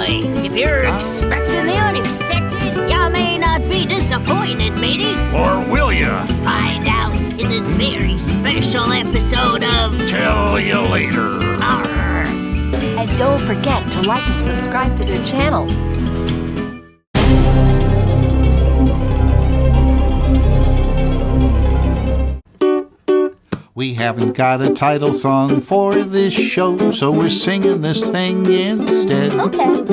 boy, if you're expecting the unexpected, you may not be disappointed, matey. Or will ya? Find out in this very special episode of Tell You Later. Arr. And don't forget to like and subscribe to their channel. We haven't got a title song for this show, so we're singing this thing instead. Okay.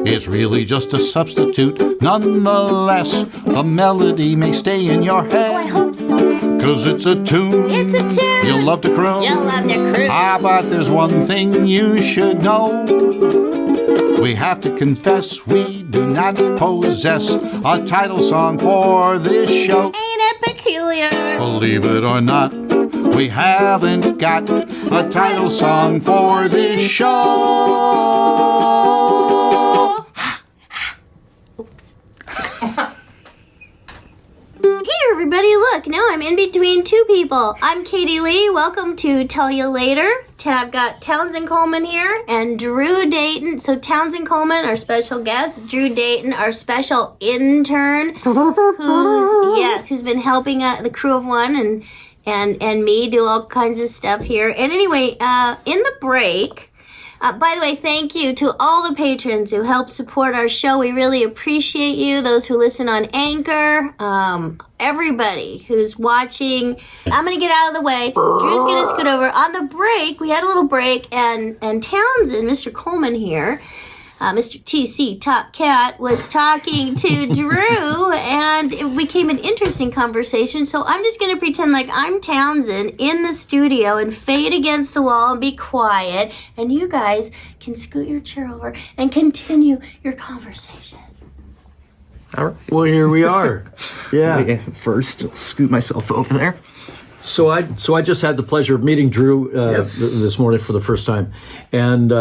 It's really just a substitute. Nonetheless, the melody may stay in your head. Oh, I hope so. 'Cause it's a tune. It's a tune. You'll love to croon. You'll love to cruise. But there's one thing you should know. We have to confess we do not possess a title song for this show. Ain't it peculiar? Believe it or not, we haven't got a title song for this show. Oops. Here, everybody, look. Now I'm in between two people. I'm Katie Leigh. Welcome to Tell You Later. I've got Townsend Coleman here and Drew Dayton. So Townsend Coleman, our special guest. Drew Dayton, our special intern, who's been helping the crew of one and me do all kinds of stuff here. And anyway, in the break, by the way, thank you to all the patrons who help support our show. We really appreciate you. Those who listen on Anchor, everybody who's watching. I'm going to get out of the way. Drew's going to scoot over. On the break, we had a little break, and Townsend, Mr. Coleman here, Mr. TC Top Cat, was talking to Drew, and it became an interesting conversation. So I'm just going to pretend like I'm Townsend in the studio and fade against the wall and be quiet, and you guys can scoot your chair over and continue your conversation. All right. Well, here we are. Yeah. First, I'll scoot myself over there. So I just had the pleasure of meeting Drew Yes. this morning for the first time, and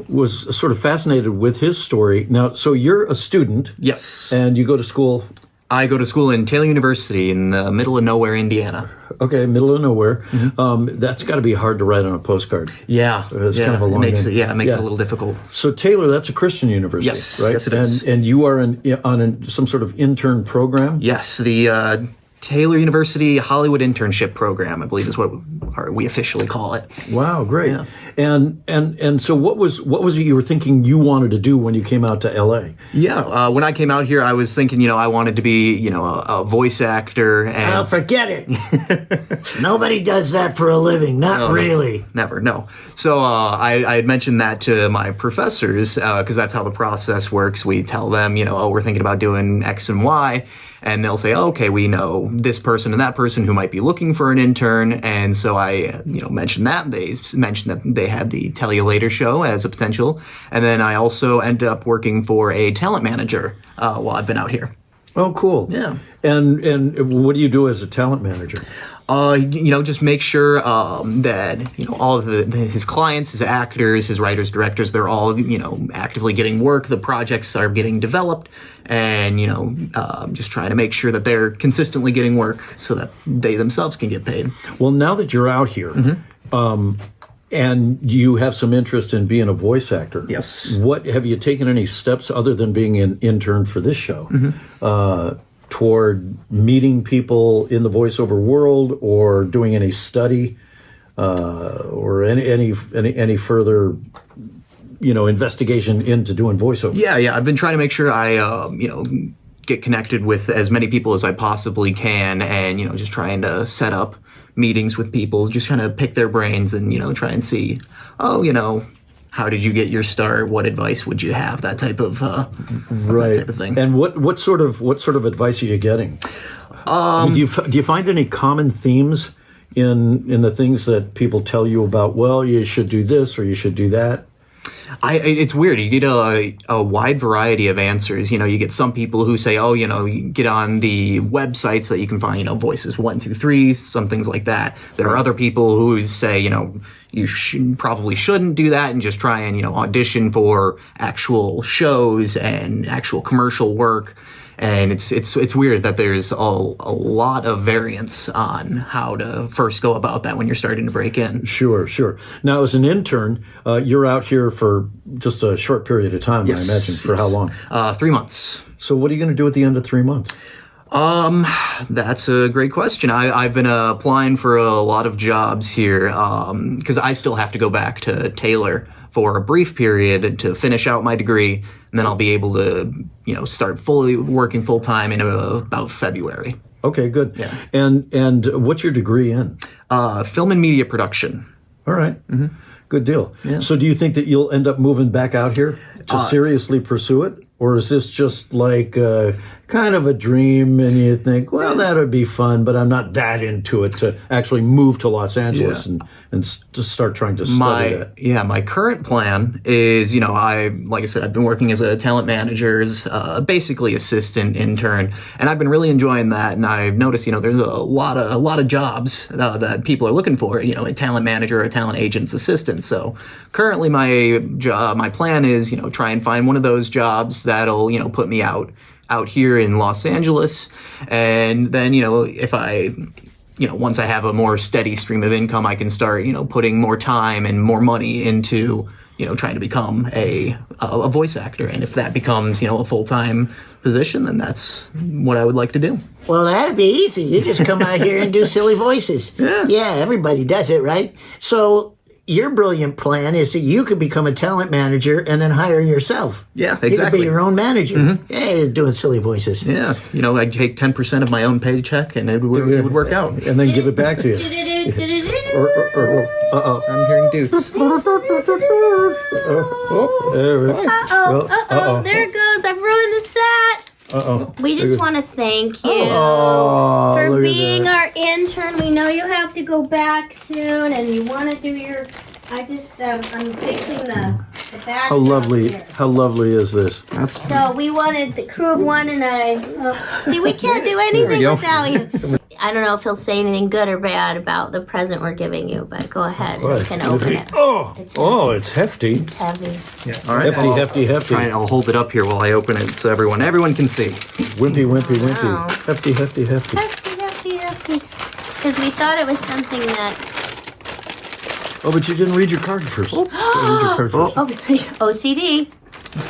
was sort of fascinated with his story. Now, so you're a student. Yes. And you go to school. I go to school in Taylor University in the middle of nowhere, Indiana. Okay, middle of nowhere. That's got to be hard to write on a postcard. Yeah. It's kind of a long it makes name. it a little difficult. So Taylor, that's a Christian university, Yes. right? Yes, it is. And you are on some sort of intern program? Yes, the Taylor University Hollywood Internship Program, I believe is what we officially call it. Wow, great. Yeah. And so what was it you were thinking you wanted to do when you came out to LA? Yeah, when I came out here, I was thinking, I wanted to be, a voice actor. And Oh, forget it. Nobody does that for a living. Not really. Never, no. So I had mentioned that to my professors because that's how the process works. We tell them, we're thinking about doing X and Y. And they'll say, okay, we know this person and that person who might be looking for an intern. And so I, mentioned that. They mentioned that they had the Tell You Later show as a potential. And then I also ended up working for a talent manager while I've been out here. Oh, cool. Yeah. And what do you do as a talent manager? Just make sure that, all of his clients, his actors, his writers, directors, they're all, actively getting work. The projects are getting developed and, just trying to make sure that they're consistently getting work so that they themselves can get paid. Well, now that you're out here, and you have some interest in being a voice actor. Yes. What have you taken any steps other than being an intern for this show toward meeting people in the voiceover world, or doing any study, or any further, investigation into doing voiceover? Yeah. I've been trying to make sure I, get connected with as many people as I possibly can, and just trying to set up meetings with people, just kind of pick their brains and try and see, how did you get your start? What advice would you have? That type of right. that type of thing. And what sort of advice are you getting? Do you find any common themes in the things that people tell you about? Well, you should do this or you should do that. It's weird. You get a wide variety of answers. You get some people who say, you get on the websites that you can find, voices 1, 2, 3, some things like that. There are other people who say, you probably shouldn't do that and just try and, audition for actual shows and actual commercial work. And it's weird that there's a lot of variance on how to first go about that when you're starting to break in. Sure. Now, as an intern, you're out here for just a short period of time, Yes. I imagine. For how long? 3 months. So what are you going to do at the end of 3 months? That's a great question. I've been applying for a lot of jobs here because I still have to go back to Taylor for a brief period to finish out my degree, and then I'll be able to, start working full time in about February. Okay, good. Yeah. And what's your degree in? Film and media production. All right. Mm-hmm. Good deal. Yeah. So do you think that you'll end up moving back out here to seriously pursue it? Or is this just like kind of a dream and you think, well, that would be fun, but I'm not that into it to actually move to Los Angeles and just start trying to study that? Yeah, my current plan is, like I said, I've been working as a talent manager's basically assistant intern, and I've been really enjoying that. And I've noticed, there's a lot of jobs that people are looking for, a talent manager, a talent agent's assistant. So currently my plan is, try and find one of those jobs that'll, put me out here in Los Angeles. And then, if I, once I have a more steady stream of income, I can start, putting more time and more money into, trying to become a voice actor. And if that becomes, a full-time position, then that's what I would like to do. Well, that'd be easy. You just come out here and do silly voices. Yeah, everybody does it, right? So your brilliant plan is that you could become a talent manager and then hire yourself. Yeah, You could exactly. be your own manager. Yeah, doing silly voices. Yeah, I'd take 10% of my own paycheck and it would work out. And then give it back to you. I'm hearing doots. There it goes. I've ruined the set. We just want to thank you for look at being that. our intern. We know you have to go back soon, and you want to do your. I'm fixing the back. How lovely is this? So we wanted the crew of one and I. See, we can't do anything without you. I don't know if he'll say anything good or bad about the present we're giving you, but go ahead. You can open it. It's hefty. It's heavy. All right, Hefty. I'll hold it up here while I open it so everyone can see. Wimpy. Wow. Hefty. Hefty. Because we thought it was something that. Oh, but you didn't read your card first. OCD.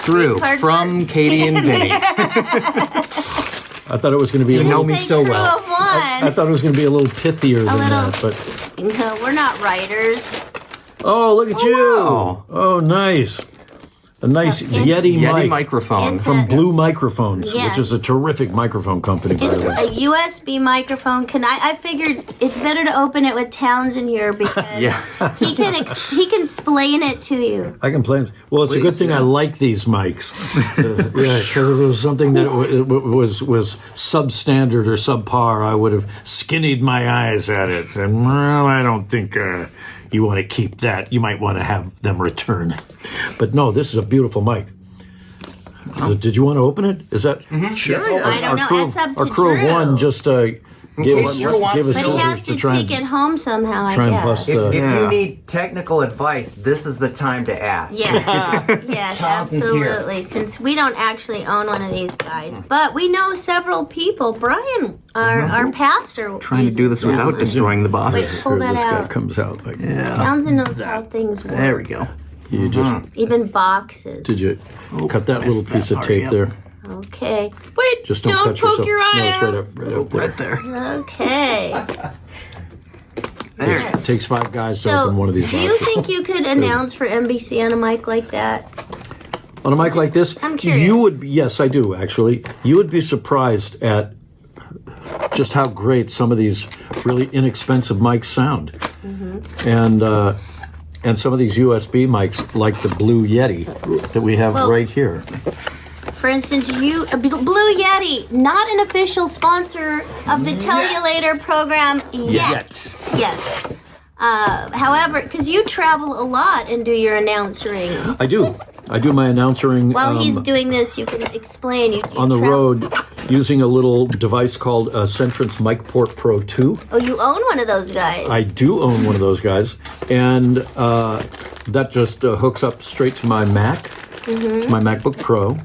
Drew, Card from Katie and Vinny. I thought it was going to be You know me so Crew well. of one. I thought it was going to be a little pithier than that, but No, we're not writers. oh, look at you! wow. Oh, nice. A nice It's- Yeti mic microphone. It's from a- Blue Microphones, Yes. which is a terrific microphone company, by It's the way. a USB microphone. I figured it's better to open it with Townsend here because he can explain it to you. I can play. Well, it's a good thing I like these mics. Because if it was something that was substandard or subpar, I would have skinnied my eyes at it. And well, I don't think you want to keep that. You might want to have them return. But no, this is a beautiful mic. So did you want to open it? Is that Sure. I don't know. It's up to our crew Drew. of one just gave us Drew wants give us But he has scissors to to try take it home somehow, I and guess. bust If the. you need technical advice, this is the time to ask. Yes, Townsend's absolutely. Since we don't actually own one of these guys, but we know several people. Brian, our pastor, Trying to do this uses without destroying the box. Wait, pull that this guy out. comes out like Townsend knows how things work. There we go. you just Even boxes. did you cut that little piece of part, tape yep. there? Okay. Wait, Just don't cut poke yourself. your eye No, it's right out. up there. Right there. Okay. There. It takes 5 guys to So, open one of these do you boxes. think you could announce for NBC on a mic like that? On a mic like this, I'm curious. you would. Yes, I do actually. You would be surprised at just how great some of these really inexpensive mics sound, and some of these USB mics, like the Blue Yeti that we have Well- right here. For instance, Blue Yeti, not an official sponsor of the Tell You Later program yet. Yes. However, because you travel a lot and do your announcering. I do. I do my announcering While he's doing this, you can explain. You on the travel- road using a little device called Centrance MicPort Pro 2. Oh, you own one of those guys. I do own one of those guys, and that just hooks up straight to my Mac, my MacBook Pro,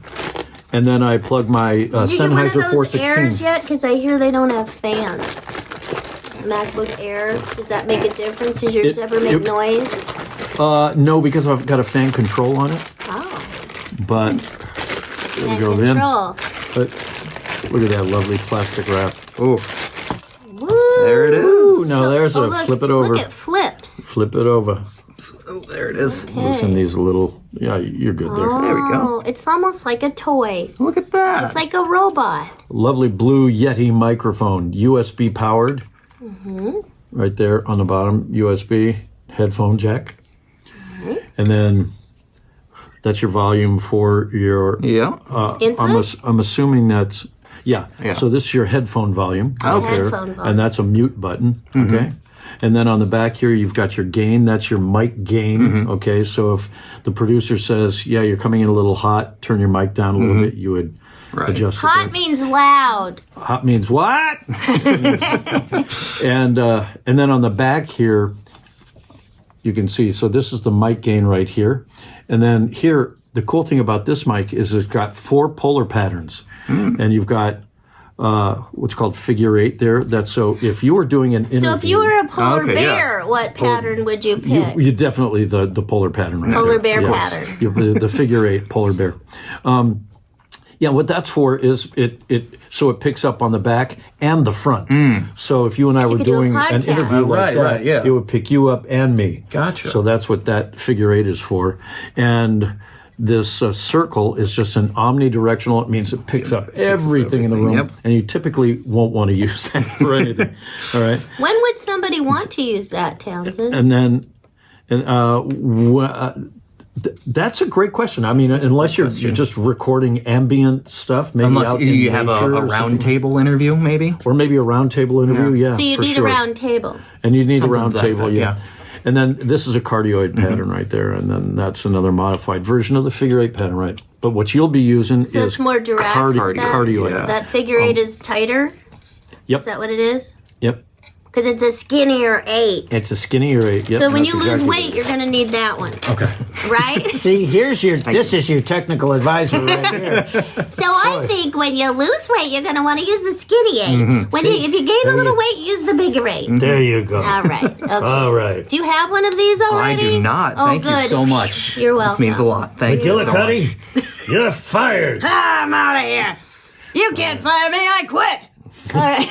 And then I plug my Did you get one of Sennheiser those 416. Airs yet? Because I hear they don't have fans. MacBook Air, does that make a difference? Does yours ever make noise? No, because I've got a fan control on it. Oh. But there we go. Control. But look at that lovely plastic wrap. Oh, Woo. There it is. Ooh, now there's a look, flip it over. Look, it flips. Flip it over. Oh, there it is. Loosen these little. Yeah, you're good there. Oh, There we go. It's almost like a toy. Look at that. It's like a robot. Lovely blue Yeti microphone, USB powered. Right there on the bottom, USB headphone jack. And then that's your volume for your. Yeah. Input? I'm assuming that's. Yeah. So this is your headphone volume. Okay. Headphone volume. And that's a mute button. Okay. And then on the back here, you've got your gain. That's your mic gain. Okay. So if the producer says, yeah, you're coming in a little hot, turn your mic down a little bit, you would adjust it. Hot means loud. Hot means what? And then on the back here, you can see. So this is the mic gain right here. And then here, the cool thing about this mic is it's got 4 polar patterns. And you've got what's called figure 8 there. That's so if you were doing an interview. So if you were a polar bear, what pattern would you pick? You definitely the polar pattern right Polar there. bear pattern. The figure 8 polar bear. Yeah, what that's for is it picks up on the back and the front. So if you and I were could do a doing an podcast. interview like that, it would pick you up and me. Gotcha. So that's what that figure 8 is for. And this circle is just an omnidirectional. It means it picks up everything in the room, and you typically won't want to use that for anything. All right. When would somebody want to use that, Townsend? And then, that's a great question. I mean, unless you're just recording ambient stuff, maybe Unless out you in have nature a or round something. table interview, maybe. Or maybe a round table interview, yeah. So you for need sure. a round table. And you need Something a round like table, that, yeah. And then this is a cardioid pattern right there, and then that's another modified version of the figure 8 pattern, right? But what you'll be using So is it's more direct. cardioid. That figure 8 is tighter? Yep. Is that what it is? Yep. Because it's a skinnier 8. It's a skinnier 8. Yep, So when that's you lose exactly weight, you're going to need that one. Okay. Right? See, this is your technical advisor right here. So I think when you lose weight, you're going to want to use the skinny 8. If you gain a little weight, use the bigger 8. There you go. All right. Okay. All right. Do you have one of these I already? do not. Oh, Thank good. you so much. You're welcome. This means a lot. Thank you so much. McGillicuddy, you're fired. I'm out of here. You can't fire me. I quit. All right.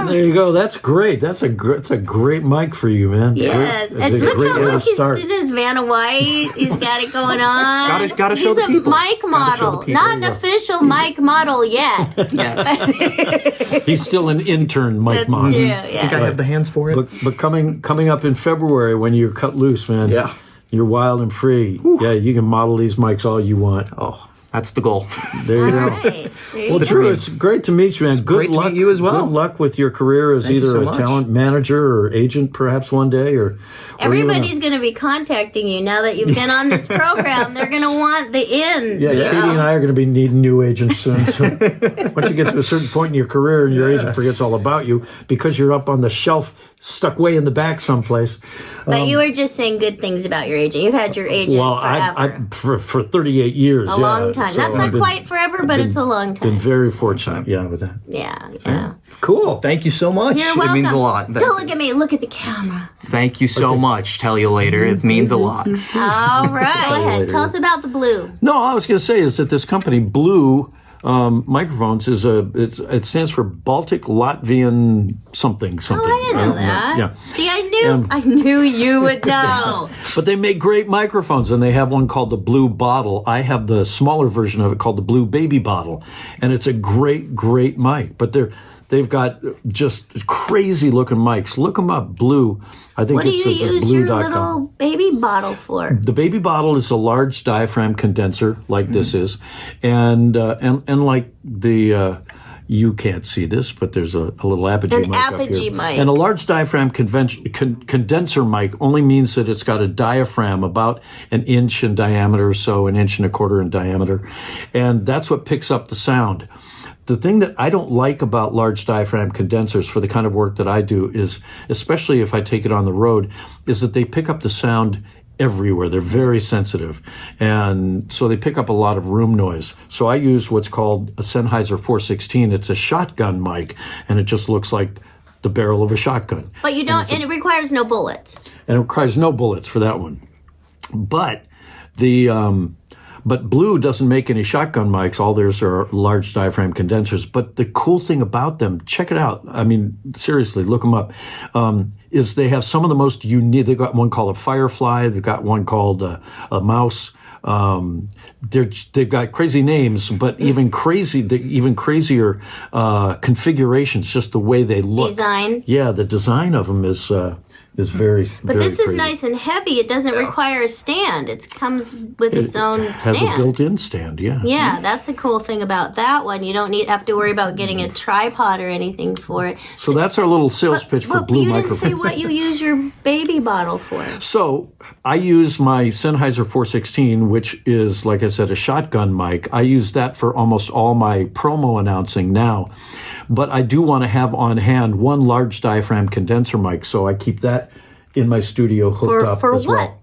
There you go. That's great. That's a great mic for you, man. Yes. Great, And it's a look great how way to look, start. he's in his Vanna White. He's got it going on. Gotta show He's the people. a mic Gotta show the model. people. Not an official mic model yet. He's still an intern mic That's model. true. I think Yeah. I have the hands for it. But coming up in February when you're cut loose, man. Yeah. You're wild and free. Yeah, you can model these mics all you want. Oh, that's the goal. There you All go. right. There you Well, go. Drew, it's great to meet you, man. Good great to luck. meet you as well. Good luck with your career as Thank you either so a much. talent manager or agent, perhaps one day, or Everybody's going to be contacting you now that you've been on this program. They're going to want the in. Yeah, Katie and I are going to be needing new agents soon. So once you get to a certain point in your career and your agent forgets all about you because you're up on the shelf, stuck way in the back someplace. But you were just saying good things about your agent. You've had your agent Well, forever. for 38 years. A long time. So That's I've not been- quite forever, but it's a long Been time. very fortunate, with that. Yeah. Cool. Thank you so much. You're It welcome. means a lot. Don't look at me. Look at the camera. Thank you so much. Tell you later. It means a lot. All right. Go ahead. later. Tell us about the blue. No, all I was going to say is that this company, Blue Microphones, it stands for Baltic Latvian something. Oh, I didn't know don't that. Yeah. See, I knew you would know. But they make great microphones, and they have one called the Blue Bottle. I have the smaller version of it called the Blue Baby Bottle, and it's a great, great mic. But they've got just crazy looking mics. Look them up, Blue. I think What do it's you just use your blue.com. little baby bottle for? The baby bottle is a large diaphragm condenser, like this is, and like the you can't see this, but there's a little apogee An mic up apogee here. mic. And a large diaphragm condenser mic only means that it's got a diaphragm about an inch in diameter or so, an inch and a quarter in diameter, and that's what picks up the sound. The thing that I don't like about large diaphragm condensers for the kind of work that I do is, especially if I take it on the road, is that they pick up the sound everywhere. They're very sensitive. And so they pick up a lot of room noise. So I use what's called a Sennheiser 416. It's a shotgun mic, and it just looks like the barrel of a shotgun. But you don't, and it requires no bullets. And it requires no bullets for that one. But but Blue doesn't make any shotgun mics. All theirs are large diaphragm condensers. But the cool thing about them, check it out. I mean, seriously, look them up. Is they have some of the most unique. They've got one called a Firefly. They've got one called a Mouse. They've got crazy names, but even crazier configurations. Just the way they look. Design. Yeah, the design of them is very. But very this is crazy. nice and heavy. It doesn't require a stand. It comes with its own stand. Has a built-in stand. Yeah. Yeah, that's a cool thing about that one. You don't have to worry about getting a tripod or anything for it. So that's our little sales pitch for Blue you microphones. didn't say what you use your baby bottle for. So I use my Sennheiser 416, which is, like I said, a shotgun mic. I use that for almost all my promo announcing now. But I do want to have on hand one large diaphragm condenser mic, so I keep that in my studio hooked up for as what? well.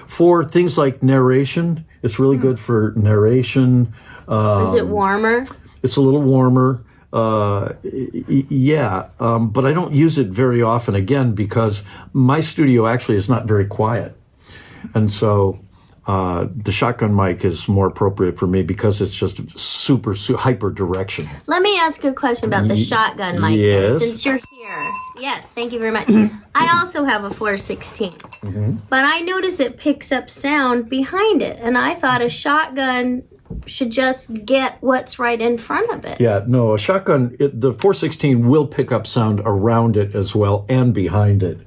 For things like narration, it's really good for narration. Is it warmer? It's a little warmer. But I don't use it very often, again, because my studio actually is not very quiet. And so the shotgun mic is more appropriate for me because it's just super hyper direction. Let me ask you a question about the shotgun mic. Yes. Since you're here. Yes, thank you very much. I also have a 416. But I notice it picks up sound behind it. And I thought a shotgun should just get what's right in front of it. Yeah, no, a shotgun, the 416 will pick up sound around it as well and behind it.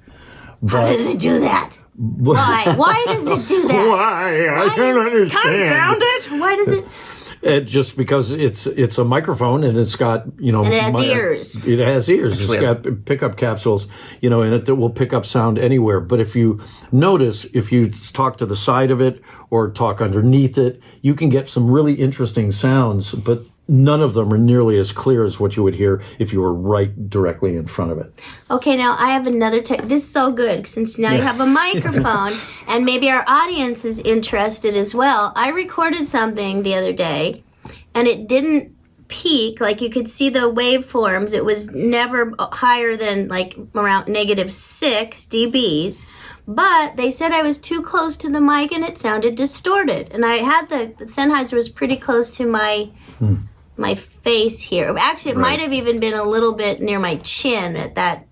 How does it do that? Why? Why does it do that? Why? I don't understand. Confound it! Why does it? Just because it's a microphone and it's got, And it has ears. It has ears. It's got pickup capsules, in it that will pick up sound anywhere. But if you notice, if you talk to the side of it or talk underneath it, you can get some really interesting sounds, but none of them are nearly as clear as what you would hear if you were right directly in front of it. Okay, now I have another this is so good since now you have a microphone and maybe our audience is interested as well. I recorded something the other day and it didn't peak, like you could see the waveforms. It was never higher than like around -6 dBs. But they said I was too close to the mic and it sounded distorted. And I had the Sennheiser was pretty close to my face here. Actually, it might have even been a little bit near my chin at that.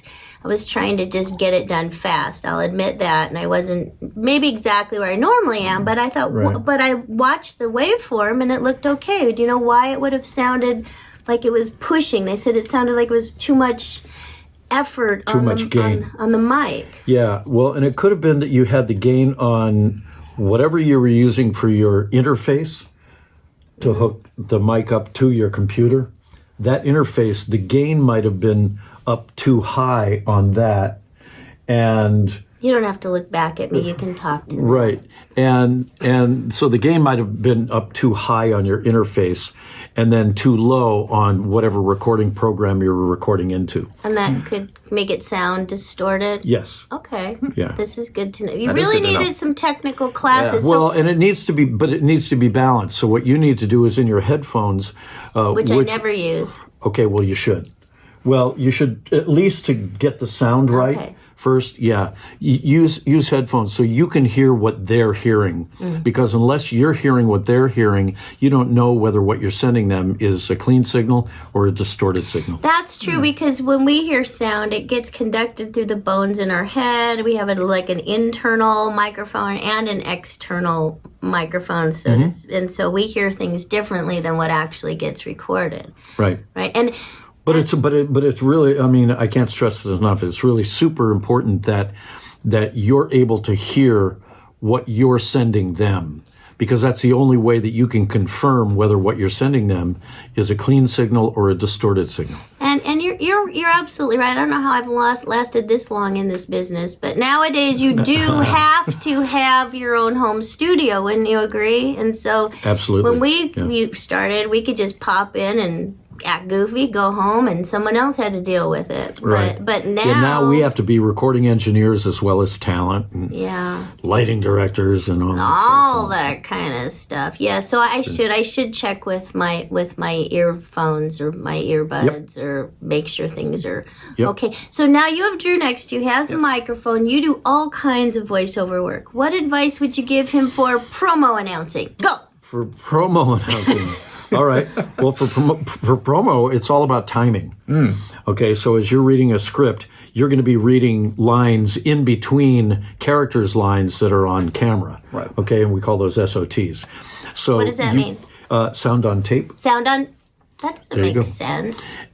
I was trying to just get it done fast. I'll admit that. And I wasn't maybe exactly where I normally am, but I thought, but I watched the waveform and it looked okay. Do you know why it would have sounded like it was pushing? They said it sounded like it was too much effort Too much gain on the mic. Yeah, well, and it could have been that you had the gain on whatever you were using for your interface to hook the mic up to your computer. That interface, the gain might have been up too high on that, and you don't have to look back at me. You can talk to me. Right, and so the gain might have been up too high on your interface, and then too low on whatever recording program you were recording into. And that could make it sound distorted? Yes. Okay. Yeah. This is good to know. You really needed some technical classes. Yeah. Well, and it needs to be balanced. So what you need to do is in your headphones, which I never use. Okay, well you should. Well, you should at least to get the sound right. Okay. First, use headphones so you can hear what they're hearing. Because unless you're hearing what they're hearing, you don't know whether what you're sending them is a clean signal or a distorted signal. That's true because when we hear sound, it gets conducted through the bones in our head. We have like an internal microphone and an external microphone, and so we hear things differently than what actually gets recorded. Right. Right. But it's really, I mean, I can't stress this enough. It's really super important that you're able to hear what you're sending them, because that's the only way that you can confirm whether what you're sending them is a clean signal or a distorted signal. And you're absolutely right. I don't know how I've lasted this long in this business, but nowadays you do have to have your own home studio. Wouldn't you agree? And so absolutely, when we started, we could just pop in and act goofy, go home, and someone else had to deal with it. Right. But now... Yeah, now we have to be recording engineers as well as talent and lighting directors and all that all that kind of stuff. Yeah, so I should check with my earphones or my earbuds or make sure things are okay. So now you have Drew next to you. He has a microphone. You do all kinds of voiceover work. What advice would you give him for promo announcing? Go! For promo announcing. All right. Well, for promo, it's all about timing. Okay, so as you're reading a script, you're going to be reading lines in between characters' lines that are on camera. Right. Okay, and we call those SOTs. So what does that mean? Sound on tape. Sound on... That doesn't make sense.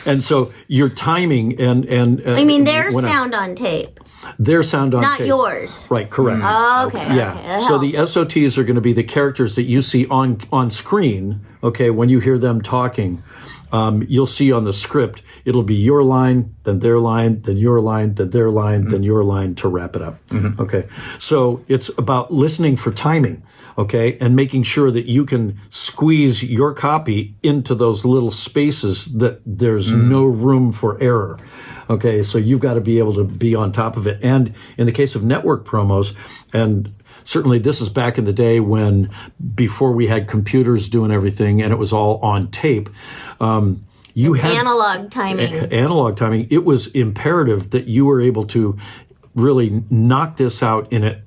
And so your timing and I mean, their sound on tape. Their sound on tape. Not yours. Right, correct. Oh, okay. Yeah. Okay, So the SOTs are going to be the characters that you see on screen, okay, when you hear them talking. You'll see on the script, it'll be your line, then their line, then your line, then their line, then your line to wrap it up. Okay. So it's about listening for timing, okay, and making sure that you can squeeze your copy into those little spaces that there's no room for error. Okay, so you've got to be able to be on top of it. And in the case of network promos, and certainly this is back in the day when, before we had computers doing everything and it was all on tape, you had analog timing. Analog timing. It was imperative that you were able to really knock this out in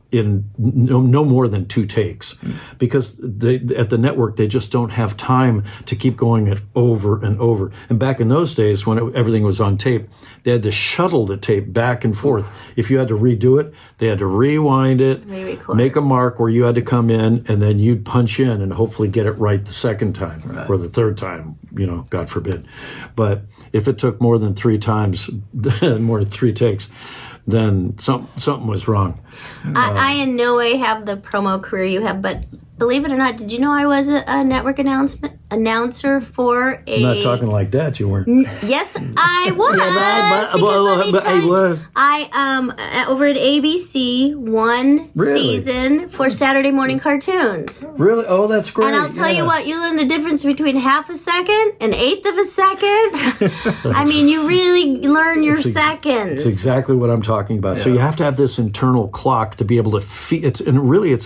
no more than 2 takes, because at the network they just don't have time to keep going it over and over. And back in those days when everything was on tape, they had to shuttle the tape back and forth. If you had to redo it, they had to rewind it, make a mark where you had to come in, and then you'd punch in and hopefully get it right the second time or the third time, God forbid. But if it took more than 3 times, more than 3 takes, then something was wrong. I in no way have the promo career you have, but believe it or not, did you know I was a network announcer for a... I'm not talking like that, you weren't. Yes, I was. I was. I over at ABC one season for Saturday morning cartoons. Really? Oh, that's great. And I'll tell you what, you learn the difference between half a second and 1/8 of a second. I mean, you really learn your seconds. It's exactly what I'm talking about. Yeah. So you have to have this internal clock to be able to feel. It's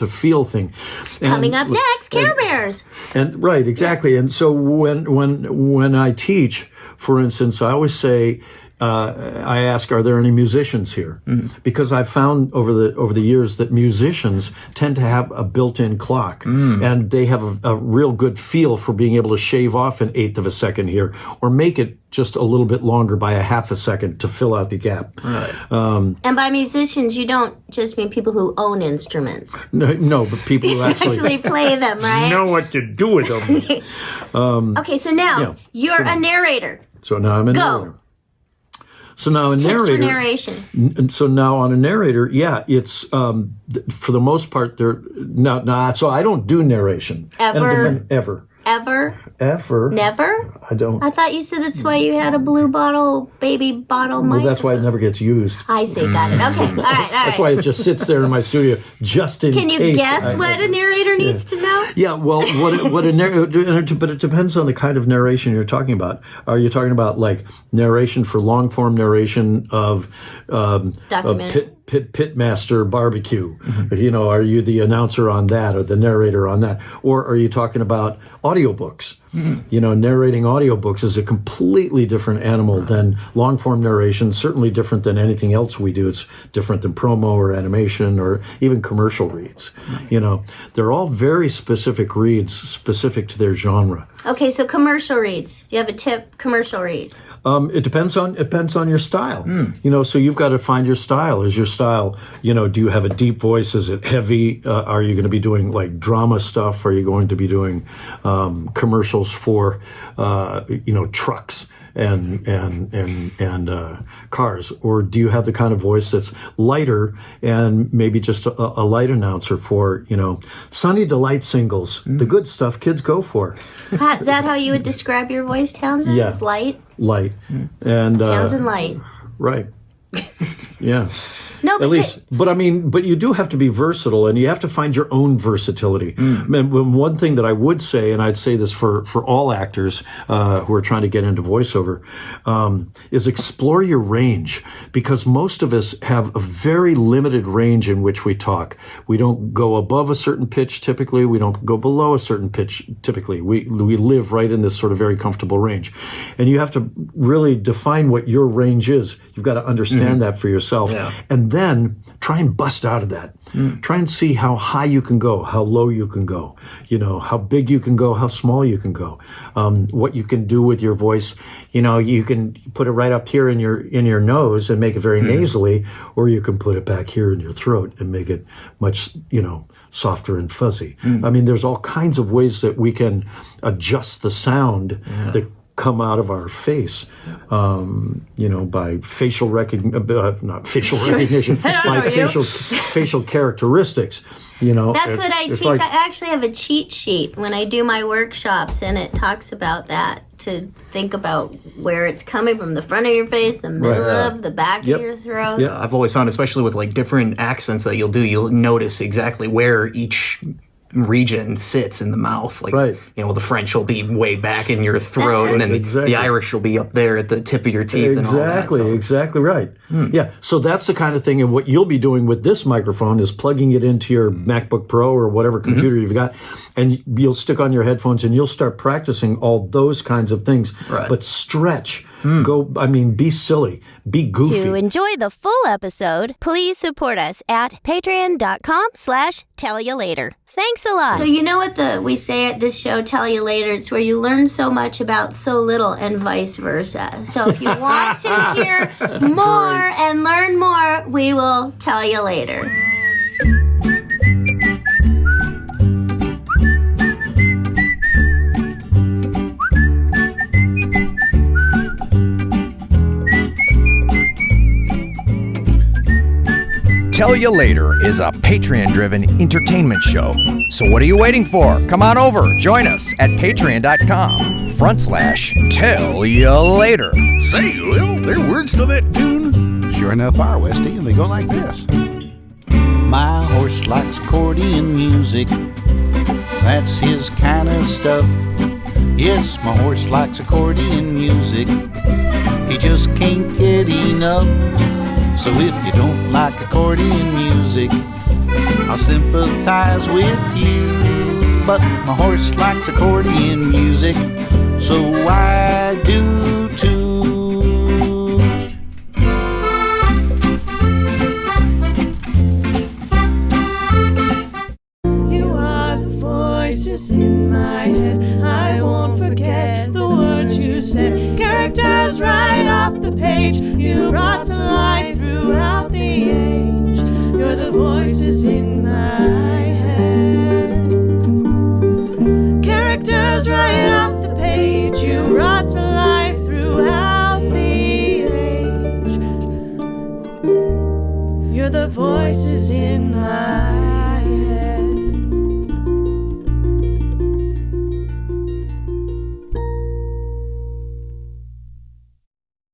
a feel thing. Coming up next, Care Bears. And right, exactly. And so when I teach, for instance, I always say, I ask, are there any musicians here? Because I've found over the years that musicians tend to have a built-in clock, and they have a real good feel for being able to shave off 1/8 of a second here, or make it just a little bit longer by 1/2 a second to fill out the gap. Right. And by musicians, you don't just mean people who own instruments. No, but people who actually play them, right? Know what to do with them. Okay, so now you're a narrator. So now I'm a narrator. So now a narrator. For narration. And so now on a narrator, it's for the most part so I don't do narration. Ever. Ever. Never? I don't. I thought you said that's why you had a blue baby bottle mic. Well, that's why it never gets used. I see, got it. Okay, all right. That's why it just sits there in my studio just in case. Can you guess what a narrator needs to know? Yeah, well, what a narrator, but it depends on the kind of narration you're talking about. Are you talking about like narration for long form narration of Pitmaster barbecue? Are you the announcer on that or the narrator on that? Or are you talking about audiobooks? Narrating audiobooks is a completely different animal than long form narration, certainly different than anything else we do. It's different than promo or animation or even commercial reads. They're all very specific reads, specific to their genre. Okay, so commercial reads. Do you have a tip? Commercial read. It depends on your style. So you've got to find your style. Is your style, do you have a deep voice? Is it heavy? Are you going to be doing like drama stuff? Are you going to be doing commercials for trucks and cars? Or do you have the kind of voice that's lighter and maybe just a light announcer for Sunny Delight singles, the good stuff kids go for? Is that how you would describe your voice, Townsend? Yeah. It's light? Light. And Townsend light. Right. Yeah. No, At least, but you do have to be versatile, and you have to find your own versatility. And one thing that I would say, and I'd say this for all actors who are trying to get into voiceover, is explore your range, because most of us have a very limited range in which we talk. We don't go above a certain pitch typically. We don't go below a certain pitch typically. We live right in this sort of very comfortable range, and you have to really define what your range is. You've got to understand that for yourself, and then try and bust out of that. Try and see how high you can go, how low you can go, how big you can go, how small you can go, what you can do with your voice. You can put it right up here in your nose and make it very nasally, or you can put it back here in your throat and make it much, softer and fuzzy. I mean, there's all kinds of ways that we can adjust the sound that come out of our face, by facial not facial recognition, by facial characteristics. That's what I teach. I actually have a cheat sheet when I do my workshops, and it talks about that, to think about where it's coming from, the front of your face, the middle of, the back of your throat. Yeah, I've always found, especially with like different accents that you'll notice exactly where each region sits in the mouth. Like, the French will be way back in your throat, and then the Irish will be up there at the tip of your teeth. Exactly right. Yeah, so that's the kind of thing, and what you'll be doing with this microphone is plugging it into your MacBook Pro or whatever computer you've got, and you'll stick on your headphones and you'll start practicing all those kinds of things. But stretch. Be silly. Be goofy. To enjoy the full episode, please support us at patreon.com/tellyolater. Thanks a lot. So you know what we say at this show, Tell You Later, it's where you learn so much about so little and vice versa. So if you want to hear more and learn more, we will tell you later. Tell You Later is a Patreon-driven entertainment show. So what are you waiting for? Come on over. Join us at patreon.com/Tell You Later. Say, Will, there are words to that tune? Sure enough are, Westy, and they go like this. My horse likes accordion music. That's his kind of stuff. Yes, my horse likes accordion music. He just can't get enough. So if you don't like accordion music, I'll sympathize with you. But my horse likes accordion music, so I do too. You are the voices in my head.